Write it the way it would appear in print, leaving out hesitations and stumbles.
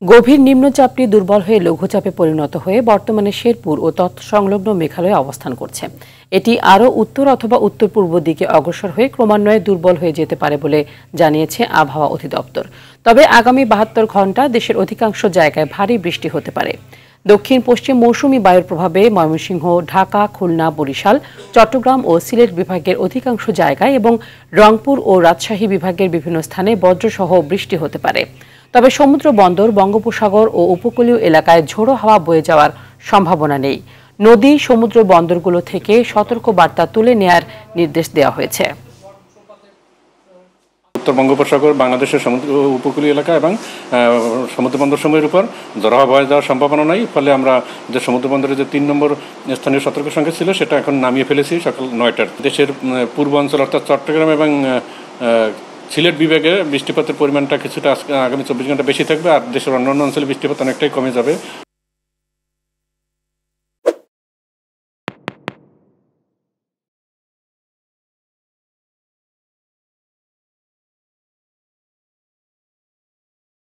গভীর নিম্নচাপটি দুর্বল হয়ে লঘুচাপে পরিণত হয়ে বর্তমানে শেরপুর ও তৎসংলগ্ন মেঘালয়ে অবস্থান করছে। এটি আরও উত্তর অথবা উত্তর পূর্ব দিকে অগ্রসর হয়ে ক্রমান্বয়ে দুর্বল হয়ে যেতে পারে বলে জানিয়েছে আবহাওয়া অধিদপ্তর। তবে আগামী ৭২ ঘণ্টা দেশের অধিকাংশ জায়গায় ভারী বৃষ্টি হতে পারে। দক্ষিণ পশ্চিম মৌসুমী বায়ুর প্রভাবে ময়মনসিংহ, ঢাকা, খুলনা, বরিশাল, চট্টগ্রাম ও সিলেট বিভাগের অধিকাংশ জায়গায় এবং রংপুর ও রাজশাহী বিভাগের বিভিন্ন স্থানে বজ্রসহ বৃষ্টি হতে পারে। তবে সমুদ্র বন্দর, বঙ্গোপসাগর ও উপকূলীয় এলাকায় ঝোড়ো হাওয়া বয়ে যাওয়ার সম্ভাবনা নেই। নদী, সমুদ্র বন্দরগুলো থেকে সতর্ক বার্তা তুলে নেয়ার নির্দেশ দেওয়া হয়েছে। উত্তর বঙ্গোপসাগর, বাংলাদেশের সমুদ্র উপকূলীয় এলাকা এবং সমুদ্র বন্দর সমূহের উপর ঝোড়ো হাওয়া বয়ে যাওয়ার সম্ভাবনা নাই। ফলে আমরা যে সমুদ্র বন্দরের যে ৩ নম্বর স্থানীয় সতর্ক সংখ্যা ছিল সেটা এখন নামিয়ে ফেলেছি সকাল ৯টার। দেশের পূর্ব অঞ্চল অর্থাৎ চট্টগ্রাম এবং সিলেট বিভাগে বৃষ্টিপাতের পরিমাণটা কিছুটা আগামী ২৪ ঘন্টা বেশি থাকবে, আর দেশের অন্যান্য অঞ্চলে বৃষ্টিপাত অনেকটাই কমে যাবে।